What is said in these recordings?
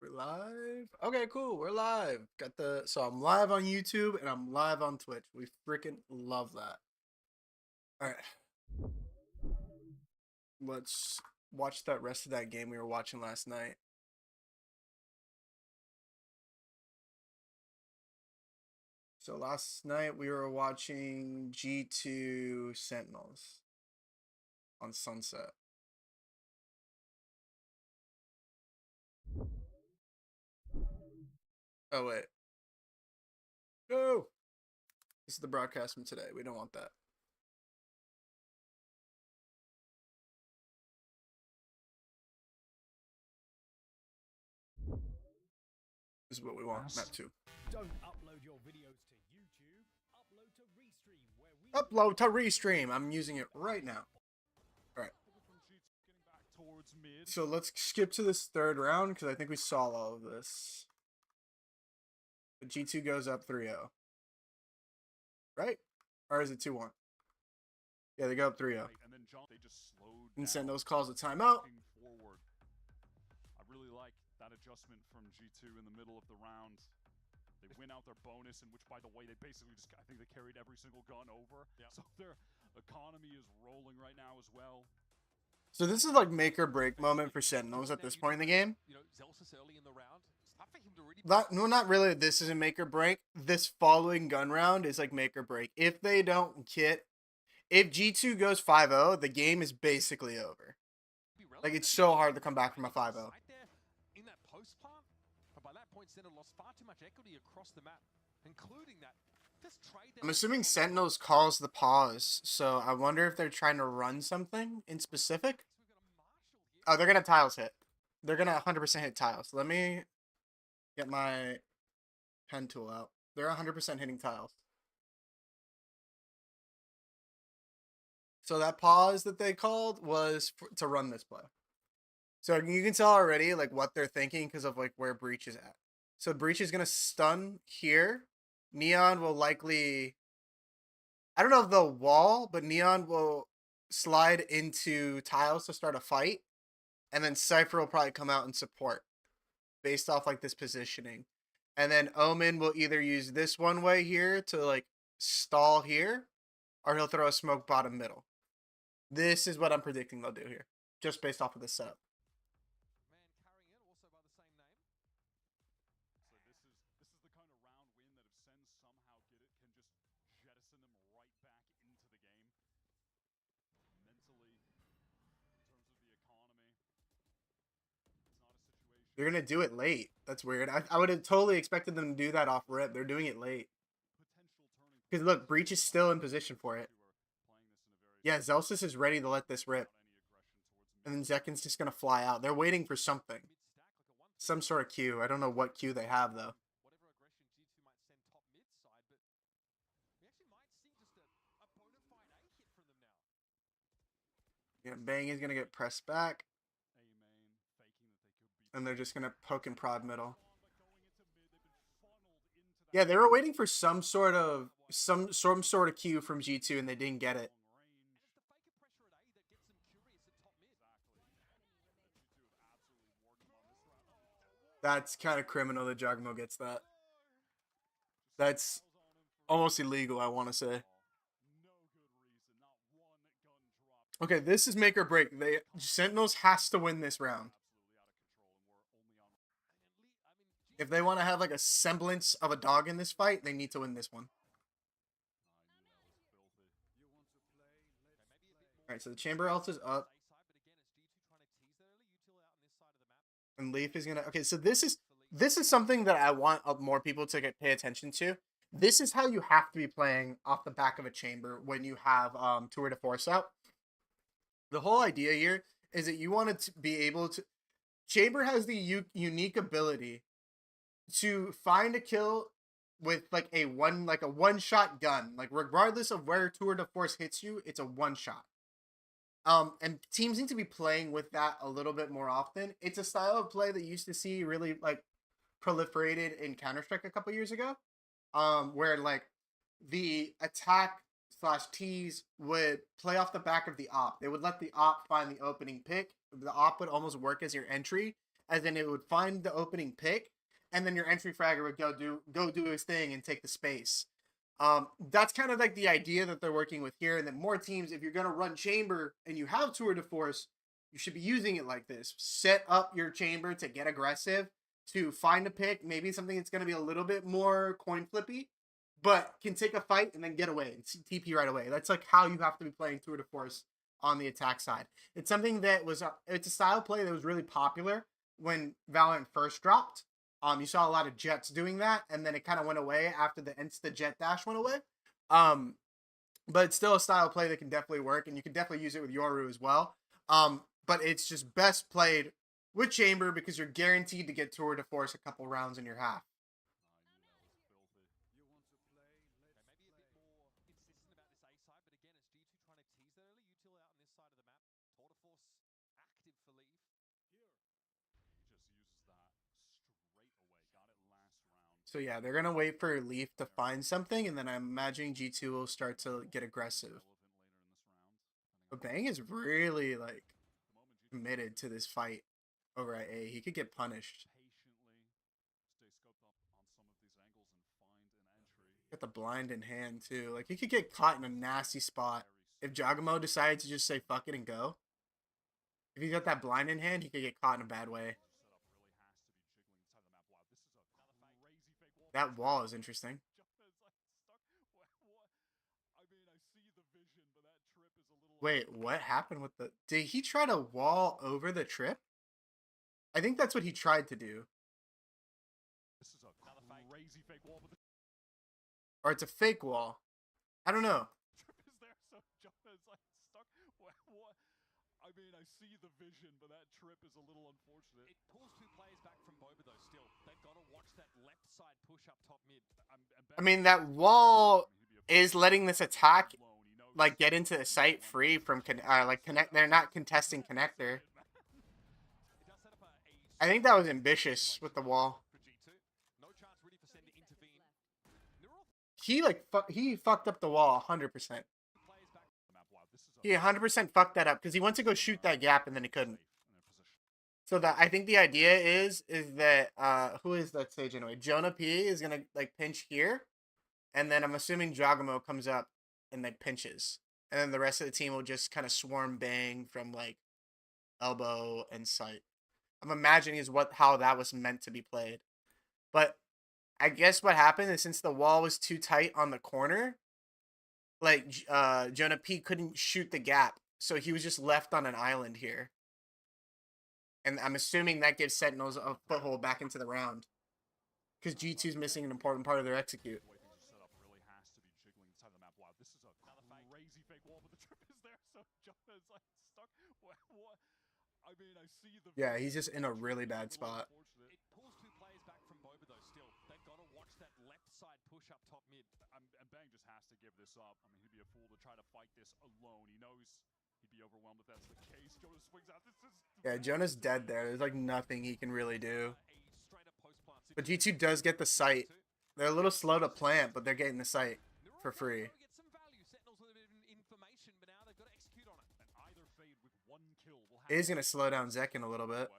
We're live? Okay, cool. We're live. So I'm live on YouTube and I'm live on Twitch. We freaking love that. All right. Let's watch that rest of that game we were watching last night. So last night we were watching G2 Sentinels on Sunset. Oh, wait. No! This is the broadcast from today. We don't want that. This is what we want, map 2. Don't upload your videos to YouTube. Upload to Restream, where we Upload to Restream. I'm using it right now. All right. So let's skip to this third round because I think we saw all of this. But G2 goes up 3-0. Right? Or is it 2-1? Yeah, they go up 3-0. And then John, they just slowed And down, Sentinels calls a timeout. forward. I really like that adjustment from G2 in the middle of the round. They win out their bonus, in which, by the way, they basically just, I think they carried every single gun over. Yeah. So their economy is rolling right now as well. So this is like make or break moment for Sentinels at this point in the game. You know, Zelsis early in the round. It's tough for him to really No, not really. This isn't make or break. This following gun round is like make or break. If they don't get, if G2 goes 5-0, the game is basically over. Like, it's so hard to come back from a 5-0. In that post plant, but by that point, Sentinel lost far too much equity across the map, including that. This trade I'm assuming Sentinels calls the pause, so I wonder if they're trying to run something in specific. Oh, they're gonna tiles hit. They're gonna 100% hit tiles. Let me get my pen tool out. They're 100% hitting tiles. So that pause that they called was to run this play. So you can tell already like what they're thinking because of like where Breach is at. So Breach is gonna stun here. Neon will likely, I don't know if they'll wall, but Neon will slide into tiles to start a fight. And then Cypher will probably come out and support based off like this positioning. And then Omen will either use this one way here to like stall here, or he'll throw a smoke bottom middle. This is what I'm predicting they'll do here, just based off of this setup. They're going to do it late. That's weird. I would have totally expected them to do that off rip. They're doing it late. Because look, Breach is still in position for it. Yeah, Zelsis is ready to let this rip. And then Zekken's just going to fly out. They're waiting for something. Some sort of Q. I don't know what Q they have, though. Yeah, Bang is going to get pressed back. And they're just going to poke and prod middle. Yeah, they were waiting for some sort of Q from G2 and they didn't get it. That's kind of criminal that Jogmo gets that. That's almost illegal, I want to say. Okay, this is make or break. Sentinels has to win this round. If they want to have like a semblance of a dog in this fight, they need to win this one. Alright, so the chamber ult is up. And Leaf is gonna... Okay, so this is something that I want more people to pay attention to. This is how you have to be playing off the back of a chamber when you have tour de force out. The whole idea here is that you want to be able to... Chamber has the unique ability to find a kill with like a one-shot gun. Like, regardless of where tour de force hits you, it's a one-shot. And teams need to be playing with that a little bit more often. It's a style of play that you used to see really like proliferated in Counter-Strike a couple years ago. Where like the attack / tease would play off the back of the op. They would let the op find the opening pick. The op would almost work as your entry. as in it would find the opening pick, and then your entry fragger would go do his thing and take the space. That's kind of like the idea that they're working with here, and that more teams, if you're gonna run chamber and you have tour de force, you should be using it like this. Set up your chamber to get aggressive, to find a pick, maybe something that's gonna be a little bit more coin flippy, but can take a fight and then get away and TP right away. That's like how you have to be playing tour de force on the attack side. It's something that was it's a style play that was really popular when Valorant first dropped. You saw a lot of Jets doing that, and then it kind of went away after the Insta Jet Dash went away. But it's still a style play that can definitely work, and you can definitely use it with Yoru as well. But it's just best played with Chamber because you're guaranteed to get tour de force a couple rounds in your half. So yeah, they're gonna wait for Leaf to find something, and then I'm imagining G2 will start to get aggressive. But Bang is really like committed to this fight over at A. He could get punished. Got the blind in hand too. Like he could get caught in a nasty spot if Jagamo decided to just say fuck it and go. If he got that blind in hand, he could get caught in a bad way. That wall is interesting. Wait, what happened with the... Did he try to wall over the trip? I think that's what he tried to do. Or it's a fake wall. I don't know. I mean, I see the vision, but that trip is a little unfortunate. It pulls two players back from Boba though still. They've got to watch that left side push up top mid. I mean, that wall is letting this attack like get into the site free from connect. They're not contesting connector. I think that was ambitious with the wall. He fucked up the wall 100%. He 100% fucked that up because he went to go shoot that gap and then he couldn't. So that I think the idea is that who is that stage anyway? Jonah P is gonna like pinch here, and then I'm assuming Jagamo comes up and like pinches, and then the rest of the team will just kind of swarm Bang from like elbow and sight. I'm imagining is how that was meant to be played, but I guess what happened is since the wall was too tight on the corner, like Jonah P couldn't shoot the gap, so he was just left on an island here. And I'm assuming that gives Sentinels a foothold back into the round. Because G2's missing an important part of their execute. Yeah, he's just in a really bad spot. It pulls two players back from Boba though still. They've got to watch that left side push up top mid. And Bang just has to give this up. I mean, he'd be a fool to try to fight this alone. He knows he'd be overwhelmed if that's the case. Jonah swings out. This is... Yeah, Jonah's dead there. There's like nothing he can really do. But G2 does get the site. They're a little slow to plant, but they're getting the site for free. It is going to slow down Zekin a little bit.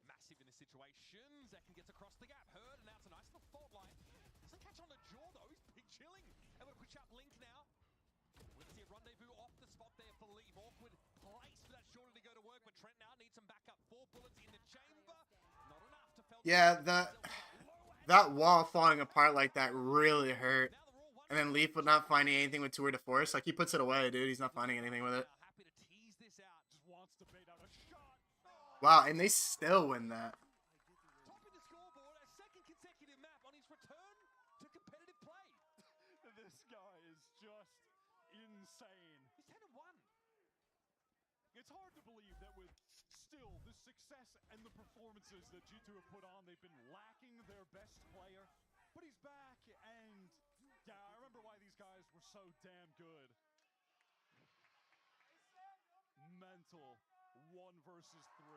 Massive in the situation. Zekin gets across the gap. Heard, and now it's a nice little fault line. Doesn't catch on the jaw though. He's big chilling. Able to push out Link now. We're going to see a rendezvous off the spot there for Leave. Awkward place for that shorter to go to work, but Trent now needs some backup. 4 bullets in the chamber. Not enough to fell. Yeah, that wall falling apart like that really hurt. And then Leaf would not finding anything with tour de force. Like he puts it away, dude. He's not finding anything with it. Wow, and they still win that. Topping the scoreboard, a second consecutive map on his return to competitive play. This guy is just insane. He's 10-1. It's hard to believe that with still the success and the performances that G2 have put on, they've been lacking their best player. But he's back, and yeah, I remember why these guys were so damn good. Mental. 1 versus 3.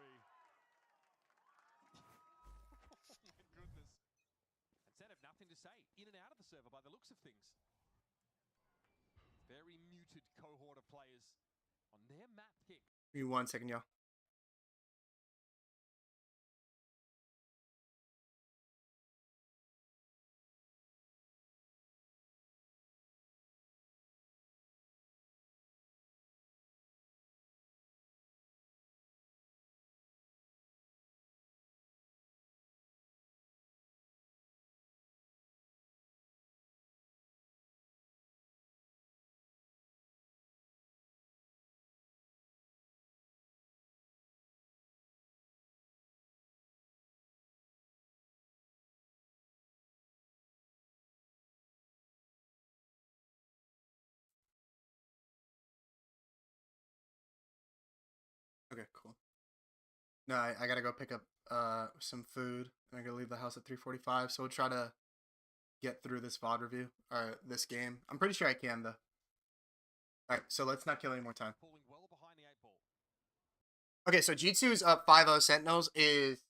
Oh my goodness. And Sen have nothing to say. In and out of the server by the looks of things. Very muted cohort of players on their map pick. Give me 1 second, y'all. Okay, cool. No, I gotta go pick up some food. I gotta leave the house at 3:45, so we'll try to get through this VOD review or this game. I'm pretty sure I can though. All right, so let's not kill any more time. Pulling well behind the 8 ball. Okay, so G2's up 5-0. Sentinels is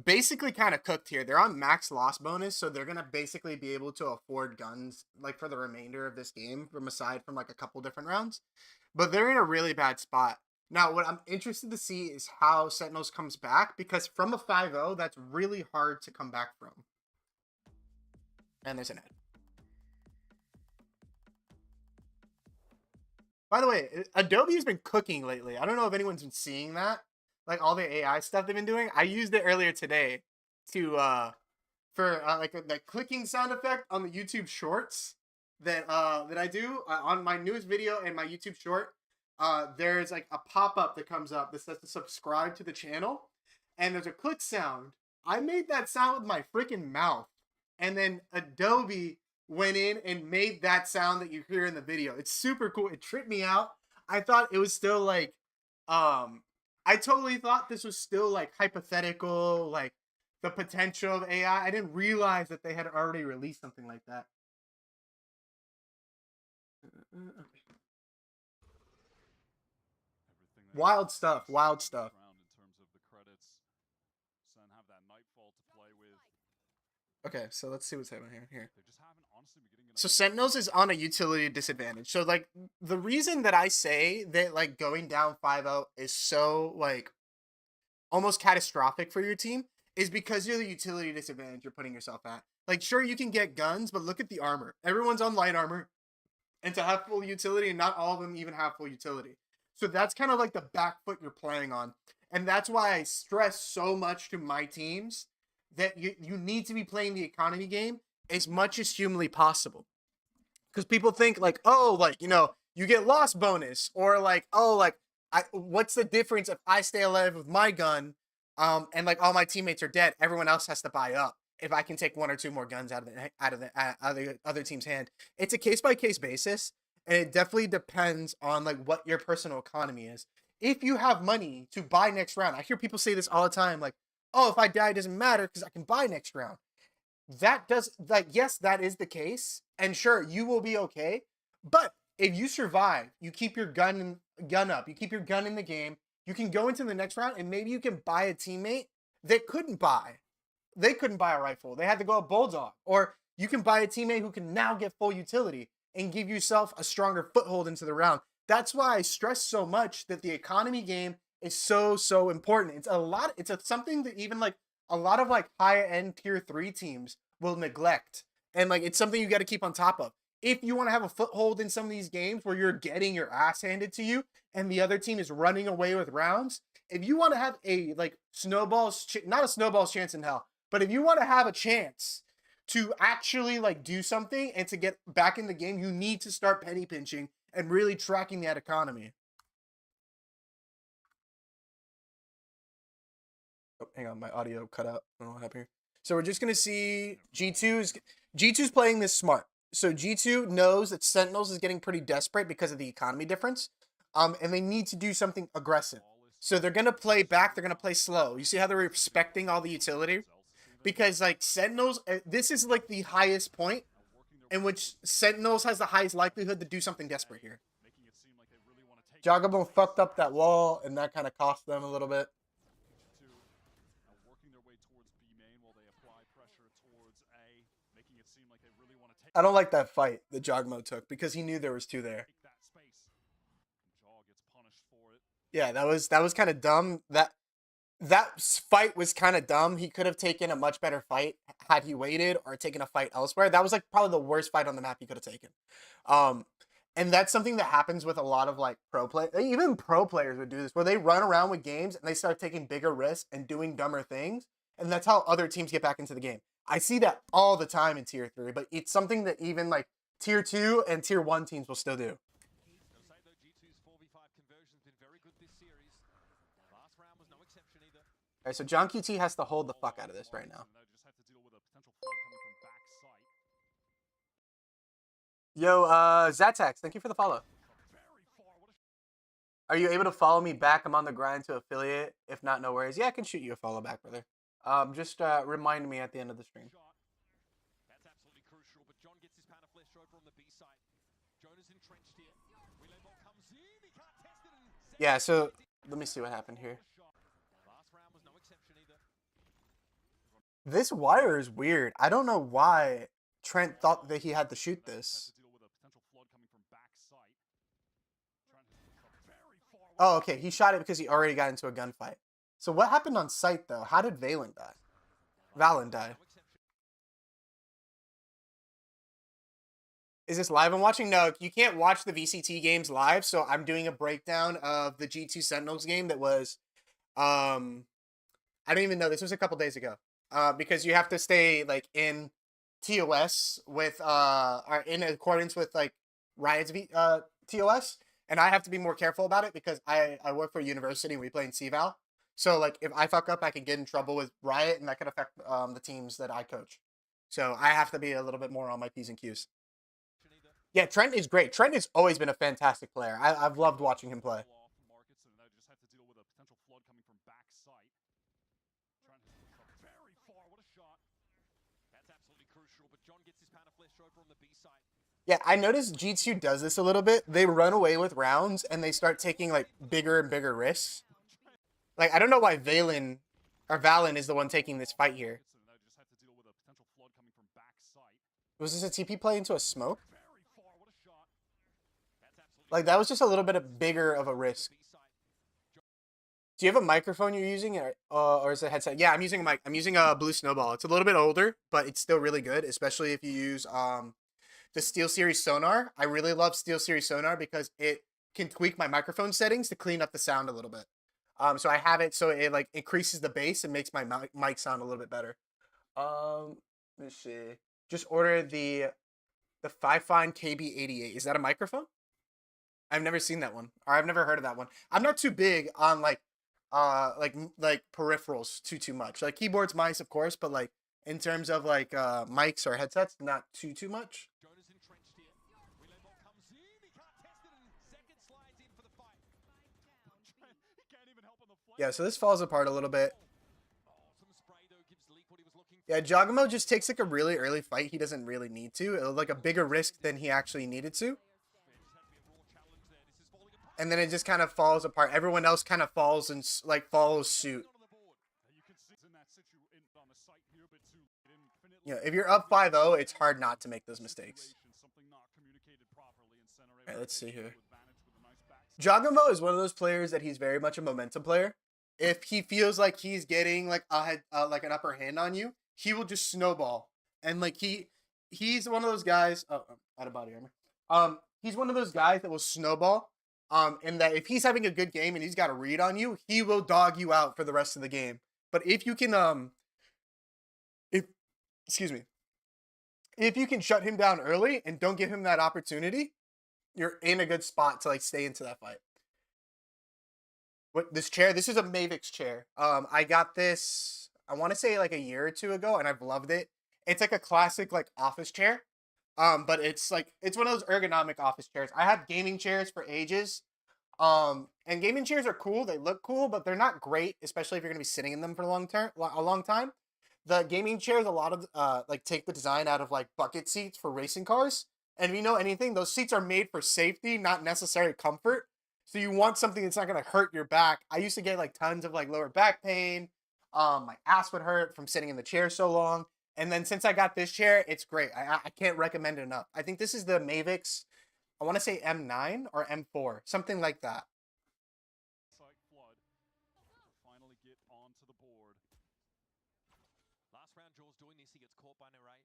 basically kind of cooked here. They're on max loss bonus, so they're gonna basically be able to afford guns like for the remainder of this game, from aside from like a couple different rounds. But they're in a really bad spot. Now, what I'm interested to see is how Sentinels comes back, because from a 5-0, that's really hard to come back from. And there's an ad. By the way, Adobe has been cooking lately. I don't know if anyone's been seeing that. Like all the AI stuff they've been doing. I used it earlier today to for like that clicking sound effect on the YouTube Shorts that I do on my newest video and my YouTube Short. There's like a pop-up that comes up that says to subscribe to the channel, and there's a click sound. I made that sound with my freaking mouth, and then Adobe went in and made that sound that you hear in the video. It's super cool. It tripped me out. I thought it was still like I totally thought this was still like hypothetical, like the potential of AI. I didn't realize that they had already released something like that. Okay. Wild stuff, wild stuff. In terms of the credits, Sen have that Nightfall to play with. Okay, so let's see what's happening here. They just haven't honestly been getting enough. So Sentinels is on a utility disadvantage. So like the reason that I say that like going down 5-0 is so like almost catastrophic for your team is because you're the utility disadvantage you're putting yourself at. Like sure you can get guns, but look at the armor. Everyone's on light armor, and to have full utility, and not all of them even have full utility. So that's kind of like the back foot you're playing on. And that's why I stress so much to my teams that you need to be playing the economy game as much as humanly possible. Because people think like, oh, like, you know, you get loss bonus, or like, oh, like, what's the difference if I stay alive with my gun and like all my teammates are dead? Everyone else has to buy up if I can take one or two more guns out of the other team's hand. It's a case-by-case basis. And it definitely depends on like what your personal economy is. If you have money to buy next round, I hear people say this all the time, like, oh, if I die, it doesn't matter because I can buy next round. That does, like, yes, that is the case. And sure, you will be okay. But if you survive, you keep your gun up, you keep your gun in the game, you can go into the next round and maybe you can buy a teammate that couldn't buy. They couldn't buy a rifle. They had to go a bulldog. Or you can buy a teammate who can now get full utility and give yourself a stronger foothold into the round. That's why I stress so much that the economy game is so important. It's something that even like a lot of like high-end tier 3 teams will neglect. And like it's something you got to keep on top of. If you want to have a foothold in some of these games where you're getting your ass handed to you and the other team is running away with rounds, if you want to have a like not a snowball's chance in hell, but if you want to have a chance to actually like do something and to get back in the game, you need to start penny pinching and really tracking that economy. Oh, hang on, my audio cut out. I don't know what happened here. So we're just gonna see G2's playing this smart. So G2 knows that Sentinels is getting pretty desperate because of the economy difference. And they need to do something aggressive. So they're gonna play back, they're gonna play slow. You see how they're respecting all the utility? Because like Sentinels, this is like the highest point in which Sentinels has the highest likelihood to do something desperate here. Jogabone fucked up that wall, and that kind of cost them a little bit. I don't like that fight that Jogmo took because he knew there was two there. Yeah, that was kind of dumb. That fight was kind of dumb. He could have taken a much better fight had he waited or taken a fight elsewhere. That was like probably the worst fight on the map he could have taken. And that's something that happens with a lot of like pro play. Even pro players would do this, where they run around with games and they start taking bigger risks and doing dumber things. And that's how other teams get back into the game. I see that all the time in tier 3, but it's something that even like tier 2 and tier 1 teams will still do. All right, so John QT has to hold the fuck out of this right now. Yo, Zatax, thank you for the follow. Are you able to follow me back? I'm on the grind to affiliate. If not, no worries. Yeah, I can shoot you a follow back, brother. Just remind me at the end of the stream. That's absolutely crucial, but John gets his pound of flesh over on the B side. Jonah's entrenched here. Relay ball comes in. He can't test it. And Yeah, so let me see what happened here. last round was no exception either. This wire is weird. I don't know why Trent thought that he had to shoot this. Oh, okay. He shot it because he already got into a gunfight. So what happened on site, though? How did Valen die? Valen die. Is this live I'm watching? No, you can't watch the VCT games live, so I'm doing a breakdown of the G2 Sentinels game that was, I don't even know. This was a couple days ago. Because you have to stay, like, in TOS with, or in accordance with, like, Riot's TOS. And I have to be more careful about it because I work for a university and we play in CVAL. So, like, if I fuck up, I can get in trouble with Riot, and that could affect the teams that I coach. So I have to be a little bit more on my P's and Q's. Yeah, Trent is great. Trent has always been a fantastic player. I've loved watching him play. Yeah, I noticed G2 does this a little bit. They run away with rounds and they start taking like bigger and bigger risks. Like, I don't know why Valen is the one taking this fight here. Was this a TP play into a smoke? Like, that was just a little bit of bigger of a risk. Do you have a microphone you're using, or is it a headset? Yeah, I'm using a mic. I'm using a Blue Snowball. It's a little bit older, but it's still really good, especially if you use the SteelSeries Sonar. I really love SteelSeries Sonar because it can tweak my microphone settings to clean up the sound a little bit. So I have it so it like increases the bass and makes my mic sound a little bit better. Let me see. Just ordered the Fifine KB88. Is that a microphone? I've never seen that one, or I've never heard of that one. I'm not too big on like peripherals too much. Like keyboards, mice, of course, but like in terms of like mics or headsets, not too much. Yeah, so this falls apart a little bit. Yeah, Giacomo just takes like a really early fight. He doesn't really need to. It was like a bigger risk than he actually needed to. And then it just kind of falls apart. Everyone else kind of falls and like follows suit. You know, if you're up 5-0, it's hard not to make those mistakes. All right, let's see here. Giacomo is one of those players that he's very much a momentum player. If he feels like he's getting like like an upper hand on you, he will just snowball. And like he's one of those guys. Oh, out of body armor. He's one of those guys that will snowball. And that if he's having a good game and he's got a read on you, he will dog you out for the rest of the game. But if you can, if you can shut him down early and don't give him that opportunity, you're in a good spot to like stay into that fight. What this chair? This is a Mavix chair. I got this, I want to say like a year or two ago, and I've loved it. It's like a classic like office chair. But it's like it's one of those ergonomic office chairs. I had gaming chairs for ages. And gaming chairs are cool. They look cool, but they're not great, especially if you're gonna be sitting in them for a long time. The gaming chairs, a lot of like take the design out of like bucket seats for racing cars. And if you know anything, those seats are made for safety, not necessarily comfort. So you want something that's not gonna hurt your back. I used to get like tons of like lower back pain. My ass would hurt from sitting in the chair so long. And then since I got this chair, it's great. I can't recommend it enough. I think this is the Mavix, I want to say M9 or M4, something like that. Finally get onto the board. Last round, Jaws doing this. He gets caught by Neray.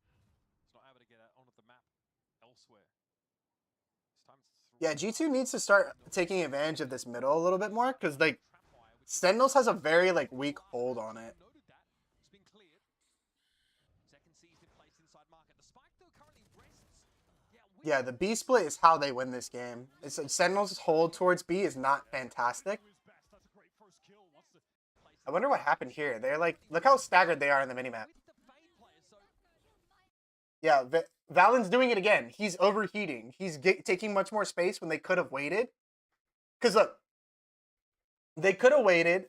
He's not able to get onto the map elsewhere. It's time to Yeah, G2 needs to start taking advantage of this middle a little bit more because like Sentinels has a very like weak hold on it. Yeah, the B split is how they win this game. It's Sentinels' hold towards B is not fantastic. I wonder what happened here. They're like, look how staggered they are in the minimap. Yeah, Valen's doing it again. He's overheating. He's taking much more space when they could have waited. Because look, they could have waited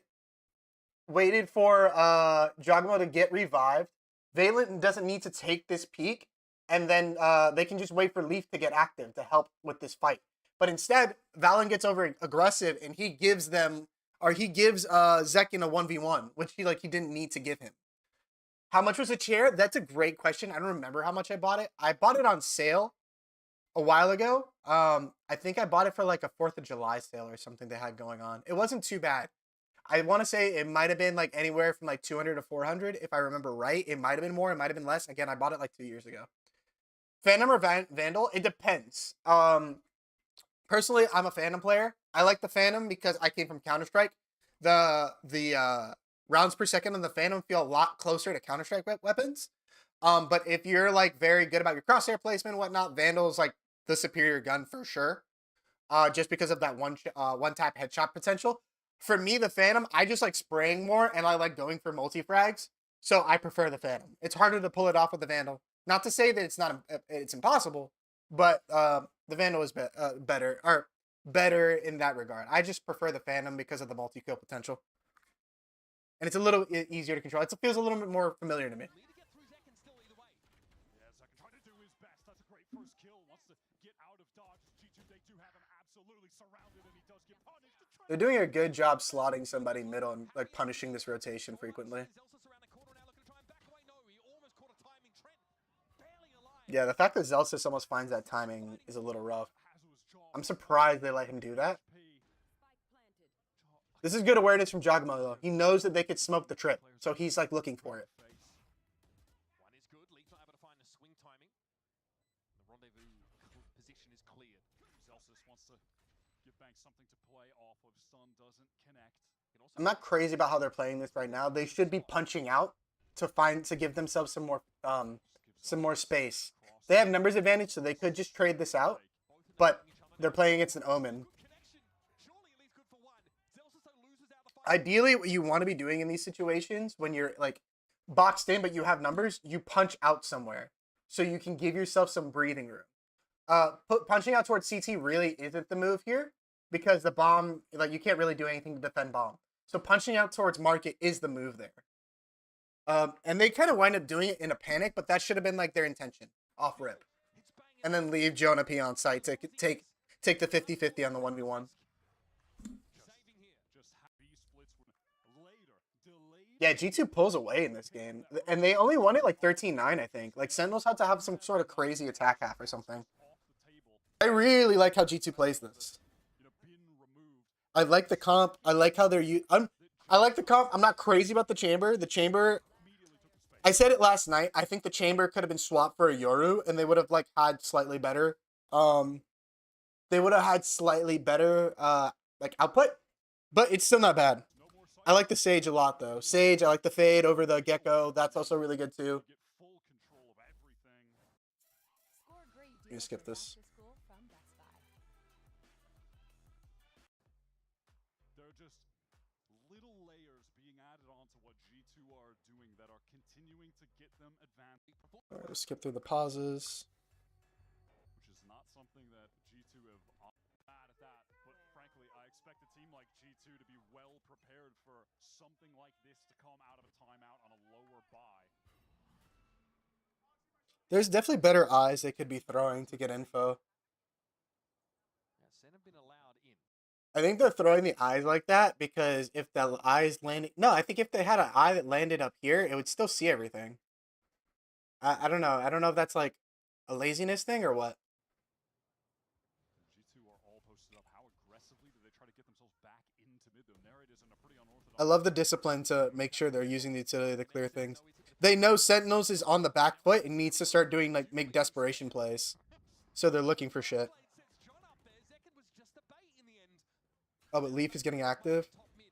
for Giacomo to get revived. Valent doesn't need to take this peak, and then they can just wait for Leaf to get active to help with this fight. But instead, Valen gets over aggressive, and he gives Zekin a 1v1, which he didn't need to give him. How much was a chair? That's a great question. I don't remember how much I bought it. I bought it on sale a while ago. I think I bought it for like a 4th of July sale or something they had going on. It wasn't too bad. I want to say it might have been like anywhere from like 200 to 400 if I remember right. It might have been more, it might have been less. Again, I bought it like 2 years ago. Phantom or Vandal? It depends. Personally, I'm a Phantom player. I like the Phantom because I came from Counter-Strike. The rounds per second on the Phantom feel a lot closer to Counter-Strike weapons. But if you're like very good about your crosshair placement and whatnot, Vandal is like the superior gun for sure. Just because of that one tap headshot potential. For me, the Phantom, I just like spraying more, and I like going for multi-frags, so I prefer the Phantom. It's harder to pull it off with the Vandal. Not to say that it's impossible, but the Vandal is better in that regard. I just prefer the Phantom because of the multi-kill potential, and it's a little easier to control. It feels a little bit more familiar to me. Need to get through Zekin still either way. Yeah, Zekin trying to do his best. That's a great first kill. Wants to get out of dodge. G2, they do have him absolutely surrounded, and he does get punished. They're doing a good job slotting somebody middle and like punishing this rotation frequently. Yeah, the fact that Zelsis almost finds that timing is a little rough. I'm surprised they let him do that. This is good awareness from Giacomo, though. He knows that they could smoke the trip, so he's like looking for it. One is good. Leaf's not able to find the swing timing. The rendezvous position is cleared. Zelsis wants to give Banks something to play off of. Stun doesn't connect. I'm not crazy about how they're playing this right now. They should be punching out to give themselves some more space. They have numbers advantage, so they could just trade this out, but they're playing against an Omen. Ideally, what you want to be doing in these situations when you're like boxed in but you have numbers, you punch out somewhere so you can give yourself some breathing room. Punching out towards CT really isn't the move here because the bomb, like you can't really do anything to defend bomb. So punching out towards market is the move there. And they kind of wind up doing it in a panic, but that should have been like their intention off rip. And then leave Jonah P on site to take the 50-50 on the 1v1. Yeah, G2 pulls away in this game. And they only won it like 13-9, I think. Like Sentinels had to have some sort of crazy attack half or something. I really like how G2 plays this. I like the comp. I like how I like the comp. I'm not crazy about the chamber. The chamber, I said it last night. I think the chamber could have been swapped for a Yoru, and they would have like had slightly better. They would have had slightly better like output, but it's still not bad. I like the Sage a lot though. Sage, I like the fade over the Gecko. That's also really good too. You skip this. There are just little layers being added on to what G2 are doing that are continuing to get them advantage. All right, skip through the pauses. Which is not something that G2 have bad at that. But frankly, I expect a team like G2 to be well prepared for something like this to come out of a timeout on a lower buy. There's definitely better eyes they could be throwing to get info. I think they're throwing the eyes like that because if the eyes landed... No, I think if they had an eye that landed up here, it would still see everything. I don't know. I don't know if that's like a laziness thing or what. G2 are all posted up. How aggressively do they try to get themselves back into mid? The narrator's in a pretty unorthodox... I love the discipline to make sure they're using the utility to clear things. They know Sentinels is on the back foot and needs to start doing like make desperation plays. So they're looking for shit. Oh, but Leaf is getting active. John needs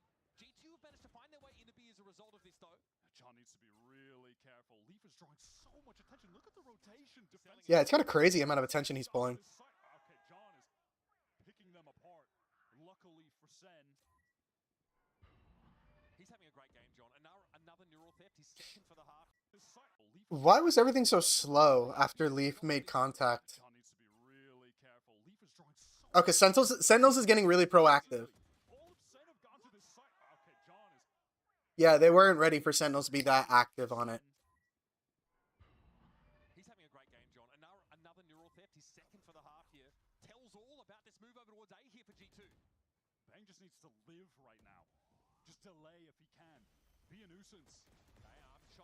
to be really careful. Leaf is drawing so much attention. Look at the rotation. Yeah, it's kind of crazy amount of attention he's pulling. Okay, John is picking them apart. Luckily for Sen. He's having a great game, John. Another neural theft. He's second for the half. Why was everything so slow after Leaf made contact? John needs to be really careful. Leaf is drawing so Okay, Sentinels is getting really proactive. All of Sen have gone to this site. Okay, John is Yeah, they weren't ready for Sentinels to be that active on it. He's having a great game, John. Another neural theft. He's second for the half here. Tells all about this move over towards A here for G2. Bang just needs to live right now. Just delay if he can. Be a nuisance.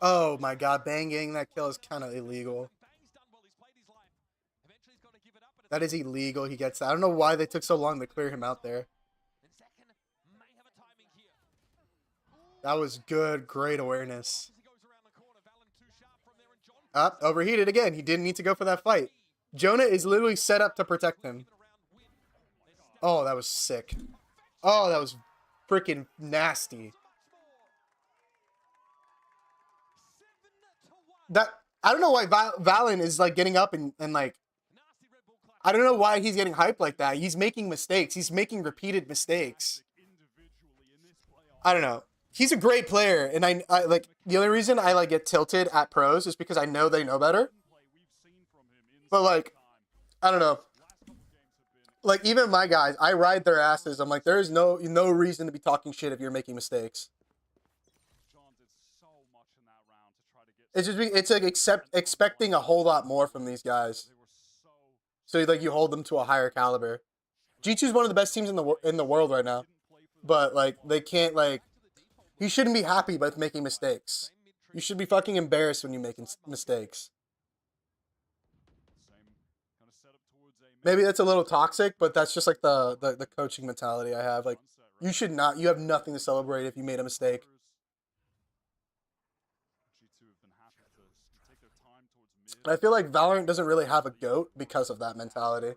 Oh my god, Bang getting that kill is kind of illegal. Bang's done well. He's played his life. Eventually he's got to give it up. But That is illegal. He gets that. I don't know why they took so long to clear him out there. And second may have a timing here. That was good. Great awareness. As he goes around the corner, Valen too sharp from there, and John Up, overheated again. He didn't need to go for that fight. Jonah is literally set up to protect him. Oh, that was sick. Oh, that was freaking nasty. That I don't know why Valen is like getting up and like I don't know why he's getting hyped like that. He's making mistakes. He's making repeated mistakes. I don't know. He's a great player, and I like the only reason I like get tilted at pros is because I know they know better. But like, I don't know. Like even my guys, I ride their asses. I'm like, there is no reason to be talking shit if you're making mistakes. It's just it's like expecting a whole lot more from these guys. So like you hold them to a higher caliber. G2 is one of the best teams in the world right now, but like they can't like. You shouldn't be happy with making mistakes. You should be fucking embarrassed when you make mistakes. Maybe that's a little toxic, but that's just like the coaching mentality I have. Like you should not. You have nothing to celebrate if you made a mistake. I feel like Valorant doesn't really have a GOAT because of that mentality.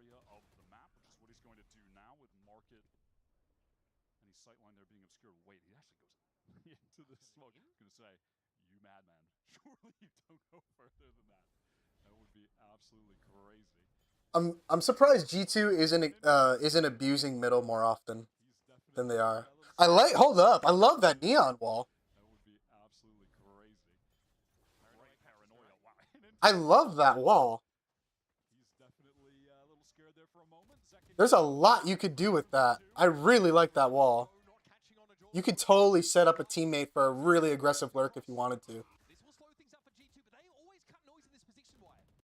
I'm surprised G2 isn't abusing middle more often than they are. Hold up. I love that neon wall. I love that wall. There's a lot you could do with that. I really like that wall. You could totally set up a teammate for a really aggressive lurk if you wanted to.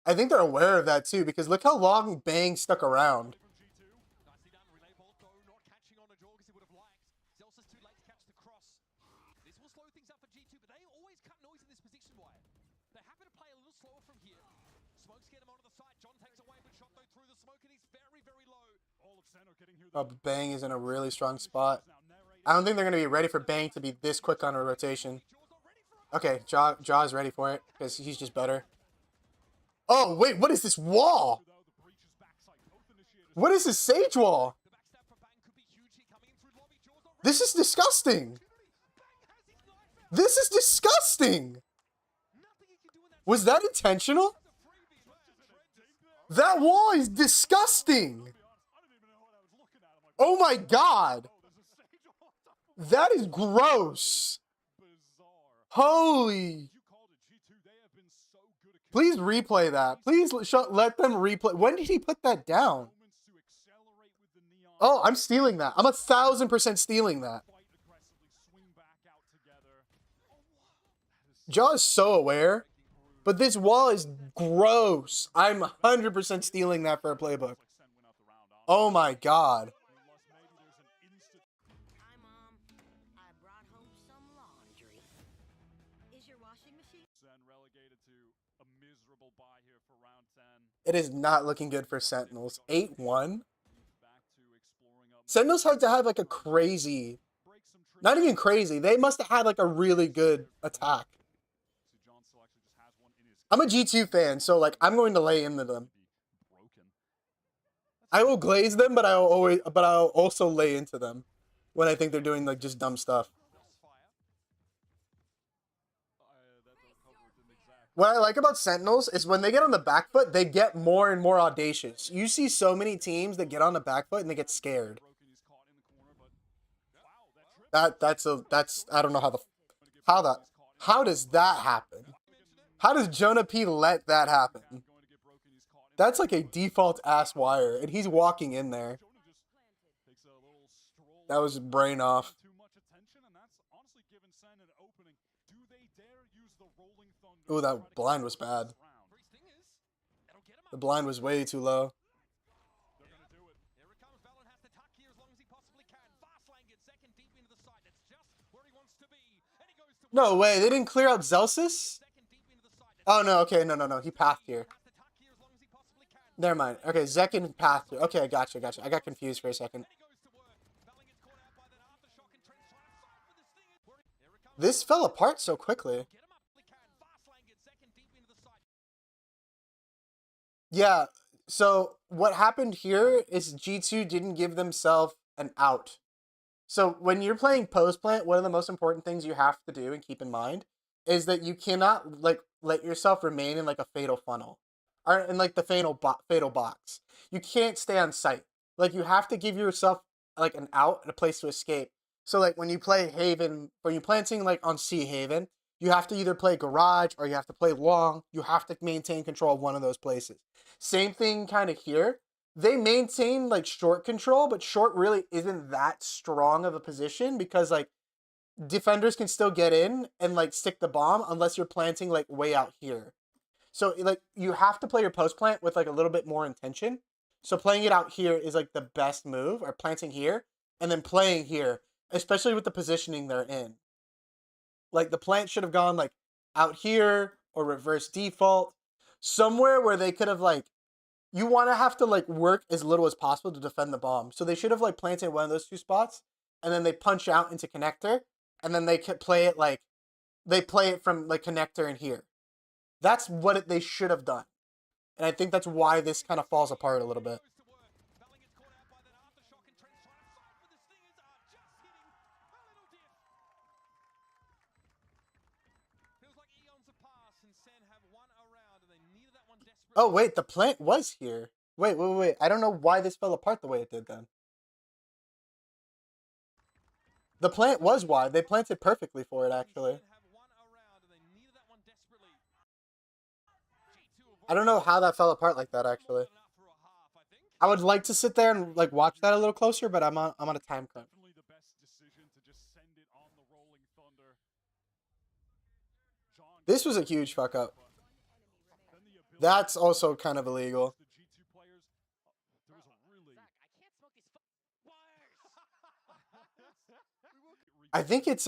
I think they're aware of that too, because look how long Bang stuck around. Oh, Bang is in a really strong spot. I don't think they're going to be ready for Bang to be this quick on a rotation. Okay, Jaw is ready for it, because he's just better. Oh, wait, what is this wall? What is this Sage wall? This is disgusting. This is disgusting. Was that intentional? That wall is disgusting. Oh my god. That is gross. Holy. Please replay that. Please let them replay. When did he put that down? Oh, I'm stealing that. I'm 1000% stealing that. Jaw is so aware, but this wall is gross. I'm 100% stealing that for a playbook. Oh my god. Hi, Mom. I brought home some laundry. Is your washing machine? Relegated to a miserable bye here for round 10. It is not looking good for Sentinels. 8-1. Sentinels had to have like a crazy, not even crazy. They must have had like a really good attack. I'm a G2 fan, so like I'm going to lay into them. I will glaze them, but I'll also lay into them when I think they're doing like just dumb stuff. What I like about Sentinels is when they get on the back foot, they get more and more audacious. You see so many teams that get on the back foot and they get scared. That's I don't know how does that happen? How does Jonah P let that happen? That's like a default ass wire, and he's walking in there. That was brain off. Too much attention, and that's honestly given Sen an opening. Do they dare use the Rolling Thunder? Ooh, that blind was bad. The blind was way too low. They're gonna do it. Here it comes. Valen has to tuck here as long as he possibly can. Fastlane gets second deep into the site. That's just where he wants to be. And he goes to No way, they didn't clear out Zelsis? second deep into the site. Oh no, okay, no, he pathed here. Has to tuck here as long as he possibly can. Never mind. Okay, Zekin pathed here. Okay, gotcha. I got confused for a second. And he goes to work. Valen gets caught out by that aftershock and Trent's trying to fight for this thing. Here it comes. This fell apart so quickly. Get him up if he can. Fastlane gets second deep into the site. Yeah, so what happened here is G2 didn't give themselves an out. So when you're playing post plant, one of the most important things you have to do and keep in mind is that you cannot like let yourself remain in like a fatal funnel or in like the fatal box. You can't stay on site. Like you have to give yourself like an out and a place to escape. So like when you play Haven, when you're planting like on C Haven, you have to either play garage or you have to play long. You have to maintain control of one of those places. Same thing kind of here. They maintain like short control, but short really isn't that strong of a position because like defenders can still get in and like stick the bomb unless you're planting like way out here. So like you have to play your post plant with like a little bit more intention. So playing it out here is like the best move, or planting here and then playing here, especially with the positioning they're in. Like the plant should have gone like out here or reverse default, somewhere where they could have like, you want to have to like work as little as possible to defend the bomb. So they should have like planted one of those two spots and then they punch out into connector and then they could play it like, they play it from like connector in here. That's what they should have done. And I think that's why this kind of falls apart a little bit. Valen gets caught out by that aftershock and Trent's trying to fight for this thing. Is just hitting a little dip. Feels like eons have passed and Sen have won a round and they needed that one desperately. Oh, wait, the plant was here. Wait. I don't know why this fell apart the way it did then. The plant was wide. They planted perfectly for it, actually. Sen have won a round and they needed that one desperately. I don't know how that fell apart like that, actually. I would like to sit there and like watch that a little closer, but I'm on a time crunch. Definitely the best decision to just send it on the Rolling Thunder. John, This was a huge fuck up. then the ability That's also kind of illegal. the G2 players. There was a really. I think it's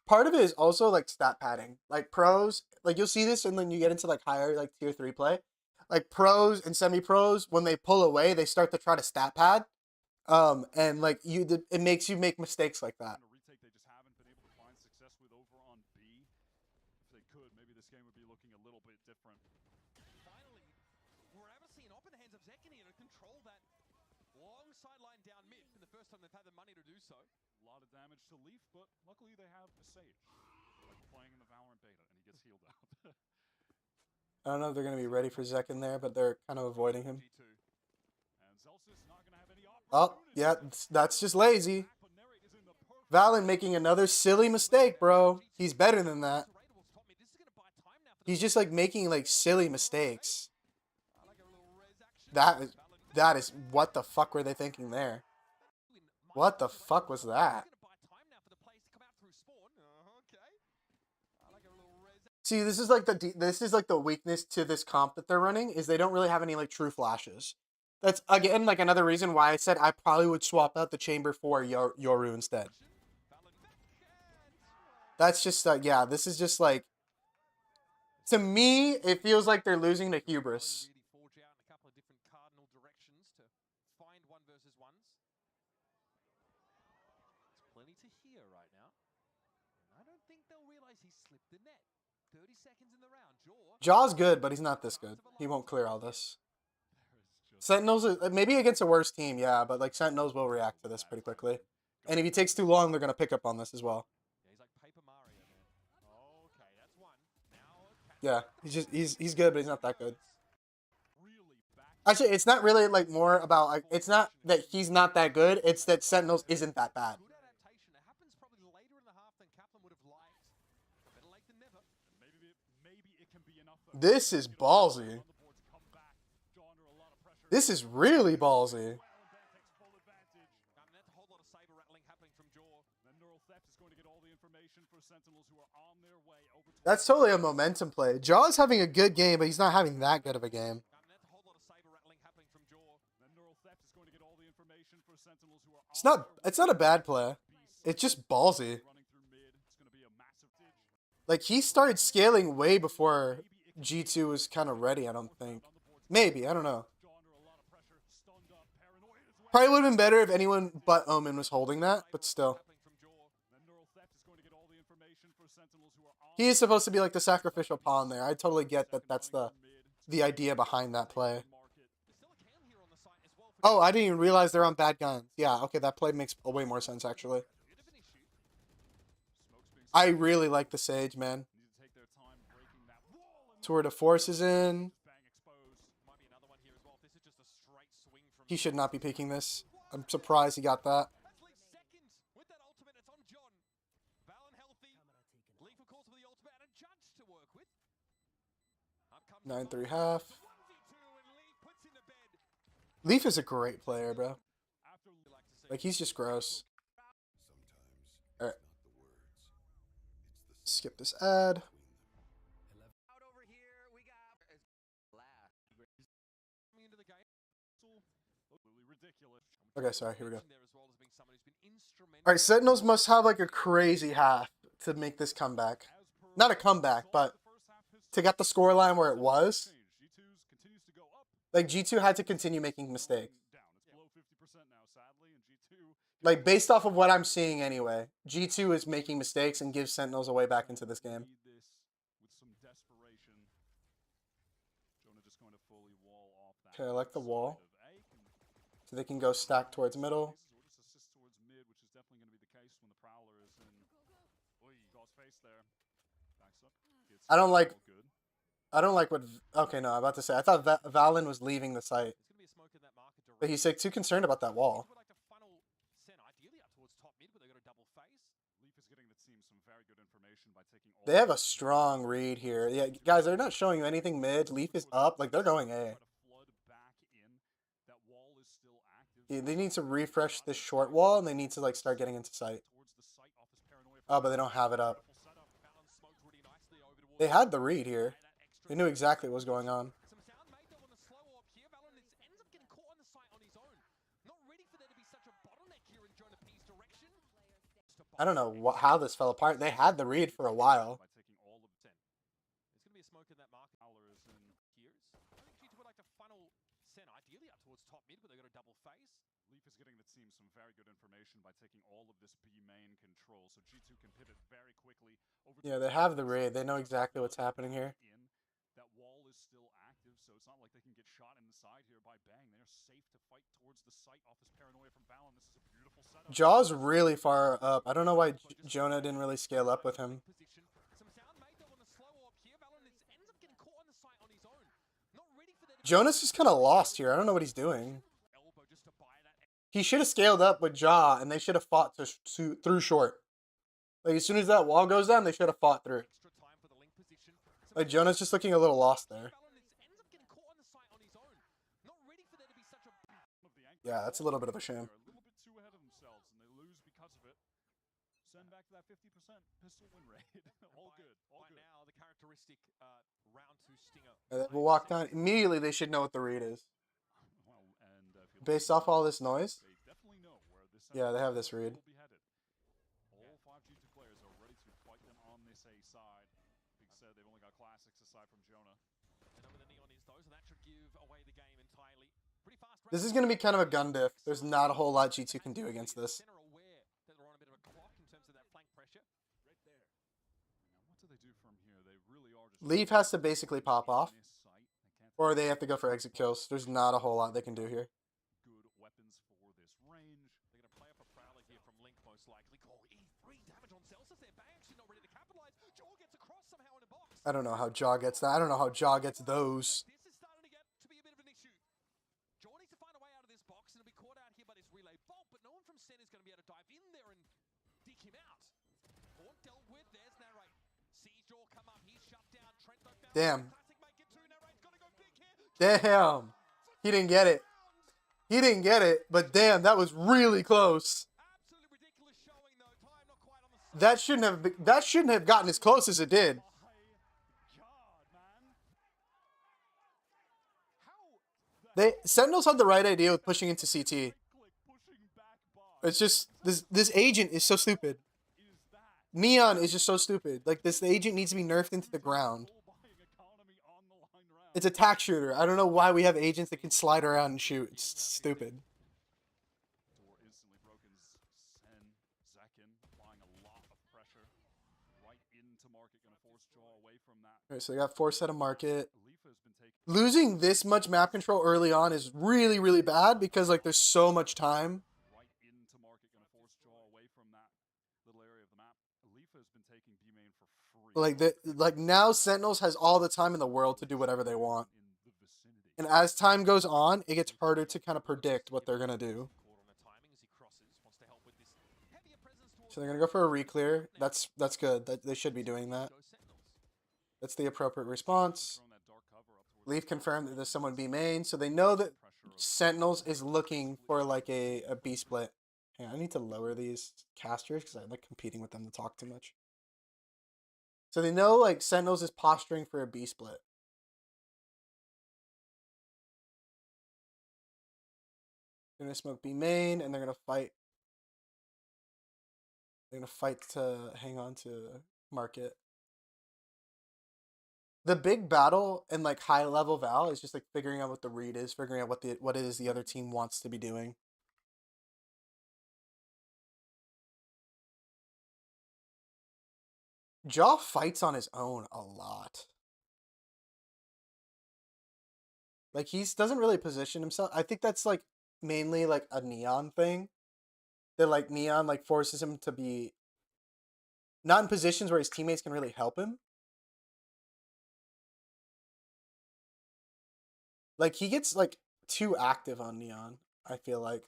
part of it is also like stat padding. Like pros, like you'll see this and then you get into like higher like tier 3 play. Like pros and semi-pros, when they pull away, they start to try to stat pad. And like it makes you make mistakes like that. A retake they just haven't been able to find success with over on B. If they could, maybe this game would be looking a little bit different. Finally, we're able to see an open hands of Zekini to control that long sideline down mid for the first time they've had the money to do so. A lot of damage to Leaf, but luckily they have a Sage. Like playing in the Valorant beta, and he gets healed out. I don't know if they're going to be ready for Zek in there, but they're kind of avoiding him. G2. And Zelsis not gonna have any Oh, yeah, that's just lazy. Narrate is in the perfect Valen making another silly mistake, bro. He's better than that. He's just like making like silly mistakes. That is what the fuck were they thinking there? What the fuck was that? See, this is like the weakness to this comp that they're running is they don't really have any like true flashes. That's again like another reason why I said I probably would swap out the chamber for Yoru instead. That's just yeah, this is just like, to me it feels like they're losing to hubris. Forge out in a couple of different cardinal directions to find 1 versus 1s. It's plenty to hear right now. And I don't think they'll realize he slipped the net. 30 seconds in the round. Jaw's good, but he's not this good. He won't clear all this. Sentinels, maybe against a worse team, yeah, but like Sentinels will react to this pretty quickly. And if he takes too long, they're going to pick up on this as well. Yeah, he's like Paper Mario, man. Okay, that's one. Now, Yeah, he's good, but he's not that good. Actually, it's not really like more about like, it's not that he's not that good, it's that Sentinels isn't that bad. good adaptation. It happens probably later in the half than Kaplan would have liked. Better late than never. Maybe it can be enough. This is ballsy. This is really ballsy. That's totally a momentum play. Jaw's having a good game, but he's not having that good of a game. That's a whole lot of saber rattling happening from Jaw. It's not a bad play. It's just ballsy. Like, he started scaling way before G2 was kind of ready, I don't think. Maybe, I don't know. Probably would have been better if anyone but Omen was holding that, but still. He is supposed to be like the sacrificial pawn there. I totally get that that's the idea behind that play. Oh, I didn't even realize they're on bad guns. Yeah, okay, that play makes way more sense, actually. I really like the Sage, man. Tour de Force is in. He should not be picking this. I'm surprised he got that. 9-3 half. Leaf is a great player, bro. Like, he's just gross. Alright. Skip this ad. Okay, sorry, here we go. Alright, Sentinels must have like a crazy half to make this comeback. Not a comeback, but to get the scoreline where it was. Like, G2 had to continue making mistakes. Like, based off of what I'm seeing anyway, G2 is making mistakes and gives Sentinels a way back into this game. Okay, I like the wall. So they can go stack towards middle. I don't like what... Okay, no, I'm about to say. I thought Valen was leaving the site. But he's like too concerned about that wall. They have a strong read here. Yeah, guys, they're not showing you anything mid. Leaf is up. Like, they're going A. Yeah, they need to refresh this short wall, and they need to, like, start getting into sight. Oh, but they don't have it up. They had the read here. They knew exactly what was going on. I don't know how this fell apart. They had the read for a while. Yeah, they have the raid. They know exactly what's happening here. That wall is still active, so it's not like they can get shot in the side here by Bang. They're safe to fight towards the site off this paranoia from Valen. This is a beautiful setup. Jaw's really far up. I don't know why Jonah didn't really scale up with him. Jonah's just kind of lost here. I don't know what he's doing. He should have scaled up with Jaw, and they should have fought through short. Like, as soon as that wall goes down, they should have fought through. Like, Jonah's just looking a little lost there. Yeah, that's a little bit of a shame. We'll walk down. Immediately, they should know what the read is. Based off all this noise? Yeah, they have this read. This is going to be kind of a gun diff. There's not a whole lot G2 can do against this. Leaf has to basically pop off. Or they have to go for exit kills. There's not a whole lot they can do here. I don't know how Jaw gets that. I don't know how Jaw gets those. Damn. Damn. He didn't get it. He didn't get it, but damn, that was really close. That shouldn't have gotten as close as it did. My God, man. How the Sentinels had the right idea with pushing into CT. click pushing back by It's just this agent is so stupid. is that? Neon is just so stupid. Like the agent needs to be nerfed into the ground. Full buying economy on the line round. It's a tack shooter. I don't know why we have agents that can slide around and shoot. It's stupid. Door instantly broken. Sen, Zekin applying a lot of pressure right into market. Gonna force Jaw away from that. Alright, so they got 4 set of market. Leaf has been taking Losing this much map control early on is really, really bad because like there's so much time. right into market. Gonna force Jaw away from that little area of the map. Leaf has been taking B main for free. Like now Sentinels has all the time in the world to do whatever they want. In the vicinity. And as time goes on, it gets harder to kind of predict what they're gonna do. Caught on the timing as he crosses. Wants to help with this heavier presence towards So they're gonna go for a re-clear. That's good. They should be doing that. Go Sentinels. That's the appropriate response. Throwing that dark cover up towards Leaf confirmed that there's someone B main, so they know that pressure of Sentinels is looking for like a B split. Hang on, I need to lower these casters because I like competing with them to talk too much. So they know like Sentinels is posturing for a B split. They're gonna smoke B main and they're gonna fight. They're gonna fight to hang on to market. The big battle in like high level Val is just like figuring out what the read is, figuring out what it is the other team wants to be doing. Jaw fights on his own a lot. Like he doesn't really position himself. I think that's like mainly like a Neon thing. That like Neon like forces him to be not in positions where his teammates can really help him. Like he gets like too active on Neon, I feel like.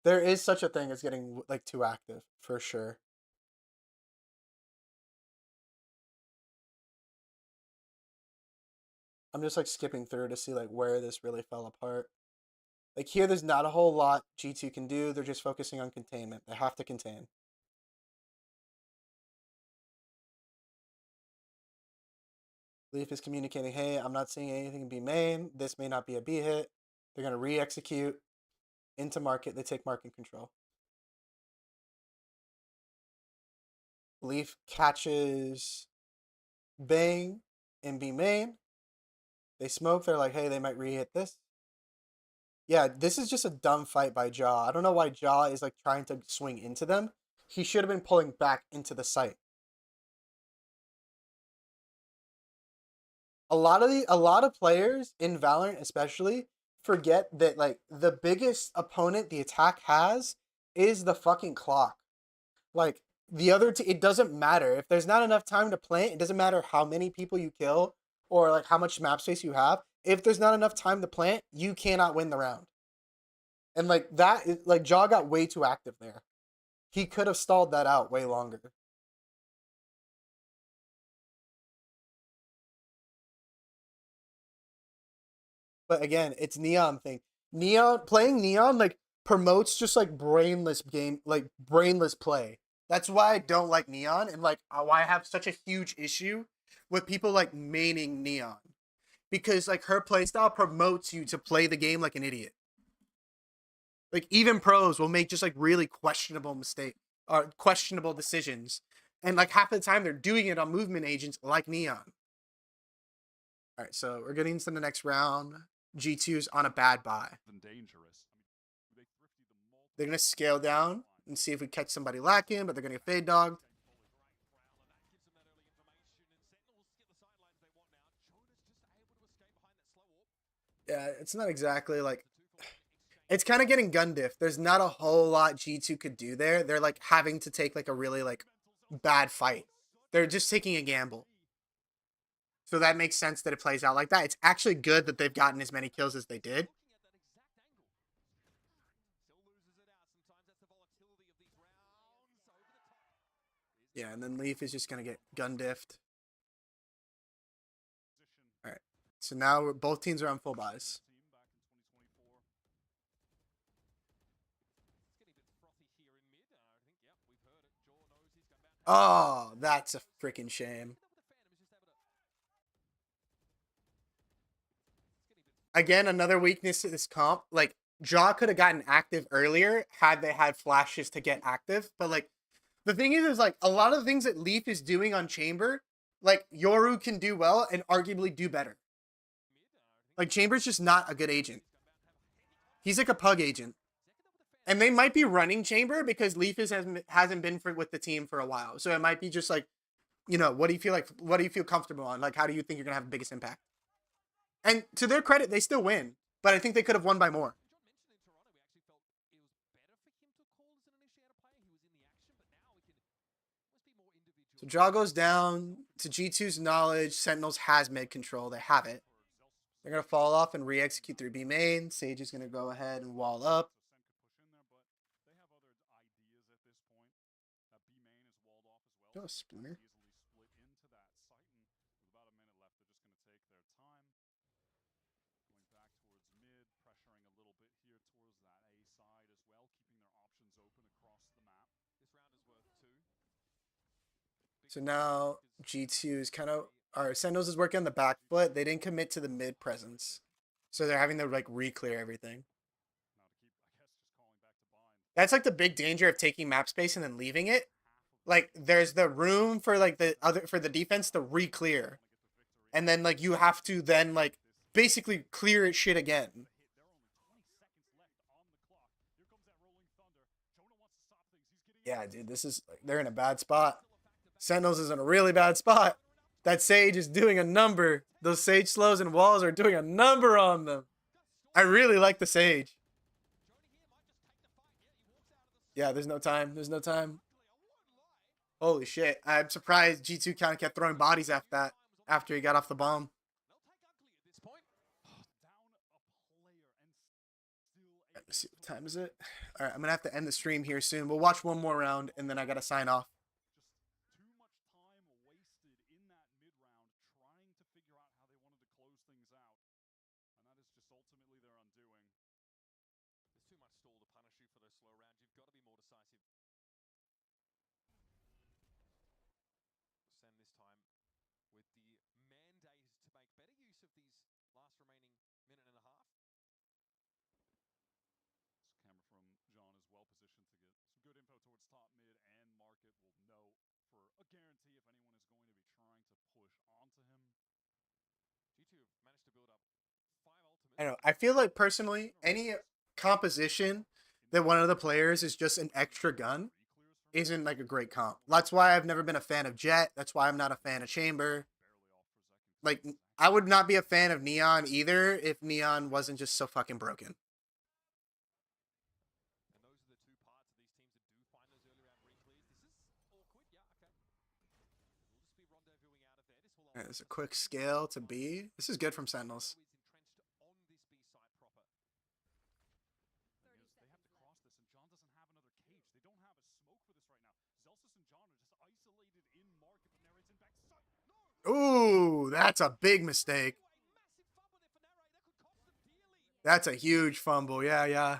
There is such a thing as getting like too active, for sure. I'm just like skipping through to see like where this really fell apart. Like here there's not a whole lot G2 can do. They're just focusing on containment. They have to contain. Leaf is communicating, hey, I'm not seeing anything B main. This may not be a B hit. They're going to re-execute into market. They take market control. Leaf catches Bang in B main. They smoke. They're like, hey, they might re-hit this. Yeah, this is just a dumb fight by Jaw. I don't know why Jaw is like trying to swing into them. He should have been pulling back into the site. A lot of players in Valorant especially forget that like the biggest opponent the attack has is the fucking clock. Like the other it doesn't matter if there's not enough time to plant. It doesn't matter how many people you kill or like how much map space you have. If there's not enough time to plant, you cannot win the round. And like that is like Jaw got way too active there. He could have stalled that out way longer. But again, it's Neon thing. Playing Neon like promotes just like brainless play. That's why I don't like Neon and like why I have such a huge issue with people like maining Neon. Because like her playstyle promotes you to play the game like an idiot. Like even pros will make just like really questionable questionable decisions. And like half the time they're doing it on movement agents like Neon. All right, so we're getting into the next round. G2's on a bad buy. than dangerous. I mean, they thrifty the multiple They're going to scale down and see if we catch somebody lacking, but they're going to get fade dogged. Yeah, it's not exactly like... It's kind of getting gun diff. There's not a whole lot G2 could do there. They're like having to take like a really like bad fight. They're just taking a gamble. So that makes sense that it plays out like that. It's actually good that they've gotten as many kills as they did. Yeah, and then Leaf is just going to get gun diffed. All right. So now both teams are on full buys. team back in 2024. Oh, that's a freaking shame. Again, another weakness to this comp. Like, Jaw could have gotten active earlier had they had flashes to get active. But, like, the thing is like, a lot of the things that Leaf is doing on Chamber, like, Yoru can do well and arguably do better. Like, Chamber's just not a good agent. He's like a pug agent. And they might be running Chamber because Leaf hasn't been with the team for a while. So it might be just like, you know, what do you feel like? What do you feel comfortable on? Like, how do you think you're going to have the biggest impact? And to their credit, they still win. But I think they could have won by more. So Jaw goes down to G2's knowledge. Sentinels has mid control. They have it. They're going to fall off and re-execute through B main. Sage is going to go ahead and wall up. Oh, Splinter. So now G2 is kind of, or Sentinels is working on the back foot. They didn't commit to the mid presence. So they're having to like re-clear everything. That's like the big danger of taking map space and then leaving it. Like, there's the room for like the defense to re-clear. And then like you have to then like basically clear shit again. Yeah, dude, this is like, they're in a bad spot. Sentinels is in a really bad spot. That Sage is doing a number. Those Sage slows and walls are doing a number on them. I really like the Sage. Yeah, there's no time. There's no time. Holy shit. I'm surprised G2 kind of kept throwing bodies after that, after he got off the bomb. Let's see, what time is it? All right, I'm going to have to end the stream here soon. We'll watch one more round, and then I got to sign off. I don't know. I feel like personally, any composition that one of the players is just an extra gun isn't like a great comp. That's why I've never been a fan of Jet. That's why I'm not a fan of Chamber. Like, I would not be a fan of Neon either if Neon wasn't just so fucking broken. Right, there's a quick scale to B. This is good from Sentinels. Ooh, that's a big mistake. That's a huge fumble. Yeah, yeah.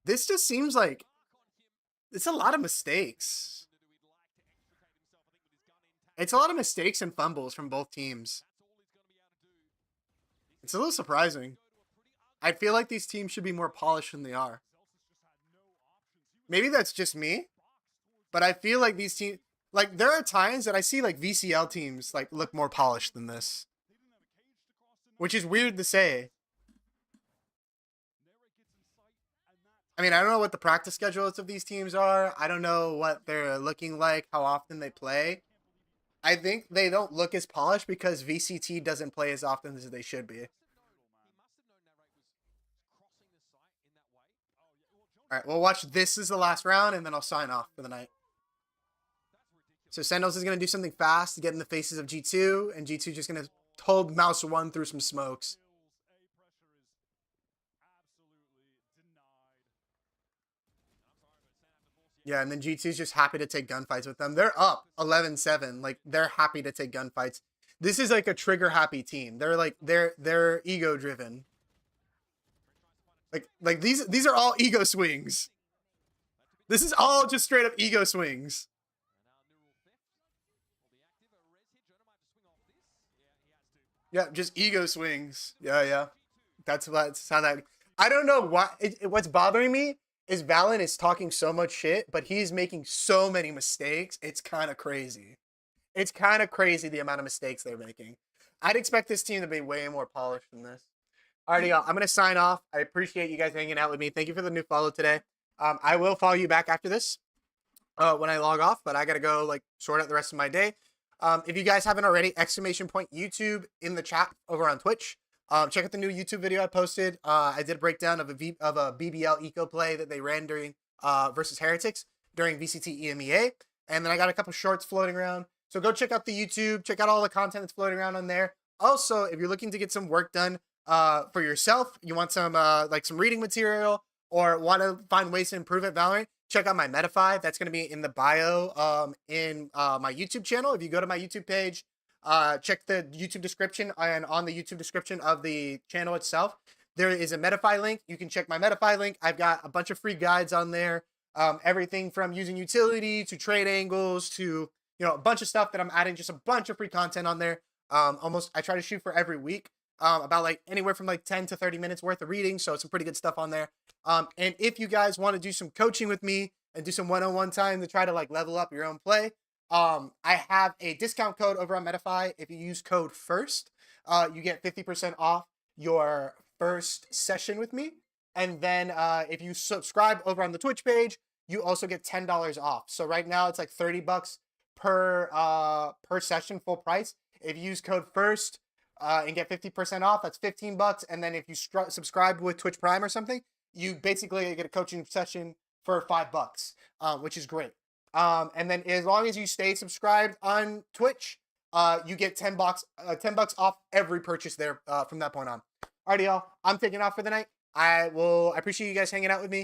This just seems like it's a lot of mistakes. It's a lot of mistakes and fumbles from both teams. It's a little surprising. I feel like these teams should be more polished than they are. Maybe that's just me, but I feel like these teams, like, there are times that I see like VCL teams like look more polished than this, which is weird to say. I mean, I don't know what the practice schedules of these teams are. I don't know what they're looking like, how often they play. I think they don't look as polished because VCT doesn't play as often as they should be. All right, we'll watch this as the last round, and then I'll sign off for the night. So Sentinels is going to do something fast to get in the faces of G2, and G2 just going to hold Mouse 1 through some smokes. Yeah, and then G2's just happy to take gunfights with them. They're up 11-7. Like, they're happy to take gunfights. This is like a trigger-happy team. They're like, they're ego-driven. Like these are all ego swings. This is all just straight up ego swings. Yeah, just ego swings. Yeah. That's how that. I don't know why. What's bothering me is Valen is talking so much shit, but he's making so many mistakes. It's kind of crazy. It's kind of crazy the amount of mistakes they're making. I'd expect this team to be way more polished than this. Alrighty, y'all. I'm gonna sign off. I appreciate you guys hanging out with me. Thank you for the new follow today. I will follow you back after this when I log off, but I gotta go like sort out the rest of my day. If you guys haven't already, !YouTube in the chat over on Twitch. Check out the new YouTube video I posted. I did a breakdown of a BBL eco play that they ran during versus Heretics during VCT EMEA, and then I got a couple shorts floating around. So go check out the YouTube. Check out all the content that's floating around on there. Also, if you're looking to get some work done for yourself, you want some like some reading material, or want to find ways to improve at Valorant, check out my Metafy. That's going to be in the bio in my YouTube channel. If you go to my YouTube page, check the YouTube description, and on the YouTube description of the channel itself, there is a Metafy link. You can check my Metafy link. I've got a bunch of free guides on there. Everything from using utility to trade angles to, a bunch of stuff that I'm adding, just a bunch of free content on there. I try to shoot for every week. About like anywhere from like 10 to 30 minutes worth of reading. So some pretty good stuff on there. And if you guys want to do some coaching with me and do some one-on-one time to try to like level up your own play, I have a discount code over on Metafy. If you use code FIRST, you get 50% off your first session with me. And then if you subscribe over on the Twitch page, you also get $10 off. So right now it's like $30 per session, full price. If you use code FIRST, and get 50% off, that's $15. And then if you subscribe with Twitch Prime or something, you basically get a coaching session for $5, which is great. And then as long as you stay subscribed on Twitch, you get $10 off every purchase there from that point on. Alrighty, y'all. I'm taking off for the night. I appreciate you guys hanging out with me.